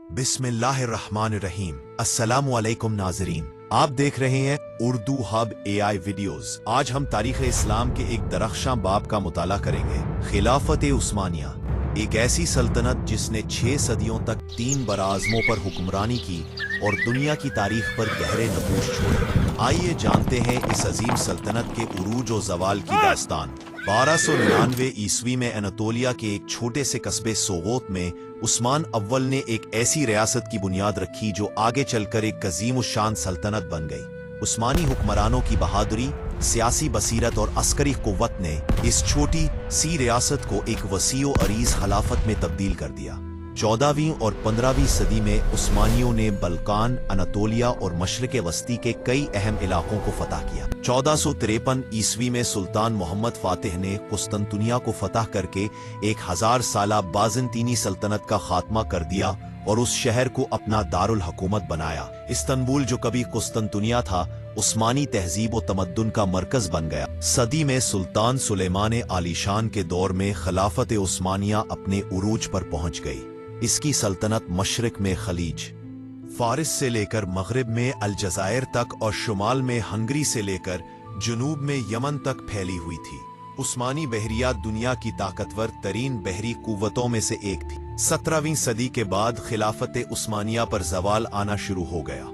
बिस्मिल्लाहिर्रहमानिर्रहीम। अस्सलामुअलैकुम नाज़रीन, आप देख रहे हैं उर्दू हब AI वीडियोस। आज हम तारीख़ इस्लाम के एक दरख्शां बाब का मुताला करेंगे, खिलाफत उस्मानिया, एक ऐसी सल्तनत जिसने 6 सदियों तक 3 बराज़मों पर हुक्मरानी की और दुनिया की तारीख पर गहरे नकूश छोड़े। आइए जानते हैं इस अजीम सल्तनत के उरूज और ज़वाल की दास्तान। 1299 ईस्वी में अनातोलिया के एक छोटे से कस्बे सोगोत में उस्मान अव्वल ने एक ऐसी रियासत की बुनियाद रखी जो आगे चलकर एक अजीम शान सल्तनत बन गई। उस्मानी हुक्मरानों की बहादुरी, सियासी बसीरत और अस्करी कुव्वत ने इस छोटी सी रियासत को एक वसीओ अरीज खिलाफत में तब्दील कर दिया। 14वीं और 15वीं सदी में उस्मानियों ने बल्कान, अनातोलिया और मशरिक़ वस्ती के कई अहम इलाकों को फतह किया। 1453 ईस्वी में सुल्तान मोहम्मद फातिह ने कुस्तंतुनिया को फतह करके 1000 साला बाज़ंतीनी सल्तनत का खात्मा कर दिया और उस शहर को अपना दारुल हुकूमत बनाया। इस्तांबुल, जो कभी कुस्तंतुनिया था, उस्मानी तहजीब व तमद्दुन का मरकज बन गया। सदी में सुल्तान सुलेमान आलीशान के दौर में खिलाफत उस्मानिया अपने उरूज पर पहुंच गई। इसकी सल्तनत मशरिक में खलीज, फारिस से लेकर मगरिब में अलजायर तक और शुमाल में हंगरी से लेकर जुनूब में यमन तक फैली हुई थी। उस्मानी बहरिया दुनिया की ताकतवर तरीन बहरी कुव्वतों में से एक थी। 17वीं सदी के बाद खिलाफत उस्मानिया पर जवाल आना शुरू हो गया।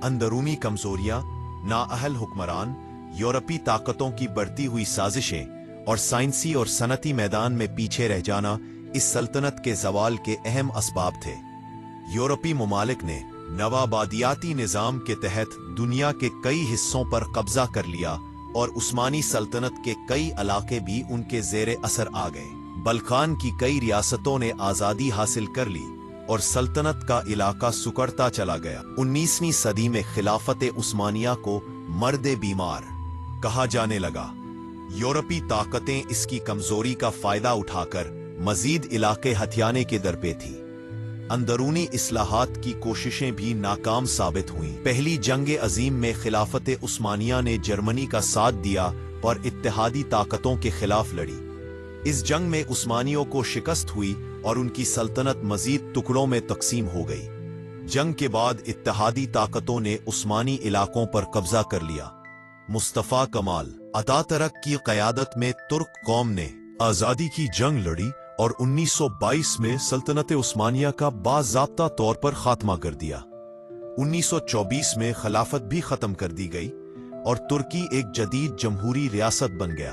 अंदरूनी कमजोरियां, नाअहल हुक्मरान, यूरोपी ताकतों की बढ़ती हुई साजिशें और साइंसी और सनती मैदान में पीछे रह जाना इस सल्तनत के जवाल के अहम असबाब थे। यूरोपी ममालिक ने नवाबादियाती निज़ाम के तहत दुनिया के कई हिस्सों पर कब्जा कर लिया और उस्मानी सल्तनत के कई इलाके भी उनके ज़ेरे असर आ गए। बल्कान की कई रियासतों ने आज़ादी हासिल कर ली और सल्तनत का इलाका सुकड़ता चला गया। 19वीं सदी में खिलाफत उस्मानिया को मर्दे बीमार कहा जाने लगा। यूरोपी ताकतें इसकी कमजोरी का फायदा उठाकर मजीद इलाके हथियाने के दर पे थी। अंदरूनी इस्लाहात की कोशिशें भी नाकाम साबित हुईं। पहली जंग अजीम में खिलाफत उस्मानिया ने जर्मनी का साथ दिया और इत्तेहादी ताकतों के खिलाफ लड़ी। इस जंग में उस्मानियों को शिकस्त हुई और उनकी सल्तनत मजीद टुकड़ों में तकसीम हो गई। जंग के बाद इत्तेहादी ताकतों ने उस्मानी इलाकों पर कब्जा कर लिया। मुस्तफा कमाल अतातुर्क की क़यादत में तुर्क कौम ने आज़ादी की जंग लड़ी और 1922 में सल्तनत उस्मानिया का बाज़ाब्ता तौर पर खात्मा कर दिया। 1924 में खिलाफत भी खत्म कर दी गई और तुर्की एक जदीद जमहूरी रियासत बन गया।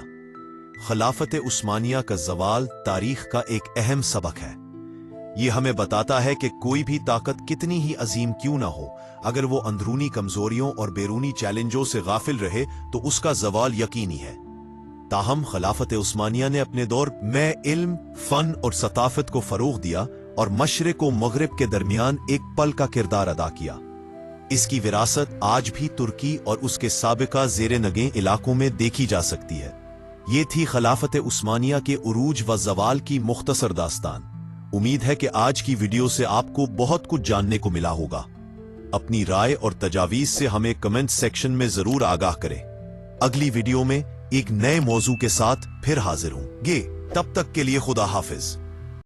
खिलाफत उस्मानिया का ज़वाल तारीख का एक अहम सबक है। ये हमें बताता है कि कोई भी ताकत कितनी ही अजीम क्यों ना हो, अगर वो अंदरूनी कमजोरियों और बैरूनी चैलेंजों से गाफिल रहे तो उसका ज़वाल यकीनी है। ताहम खिलाफत उस्मानिया ने अपने दौर में इल्म, फन और सताफत को फरोग दिया और मशरिक व मगरिब के दरमियान एक पल का किरदार अदा किया। इसकी विरासत आज भी तुर्की और उसके साबिका ज़ेरे नगे इलाकों में देखी जा सकती है। ये थी खिलाफत उस्मानिया के उरूज व ज़वाल की मुख्तसर दास्तान। उम्मीद है कि आज की वीडियो से आपको बहुत कुछ जानने को मिला होगा। अपनी राय और तजावीज़ से हमें कमेंट सेक्शन में जरूर आगाह करें। अगली वीडियो में एक नए मौजू के साथ फिर हाजिर होंगे। तब तक के लिए खुदा हाफिज।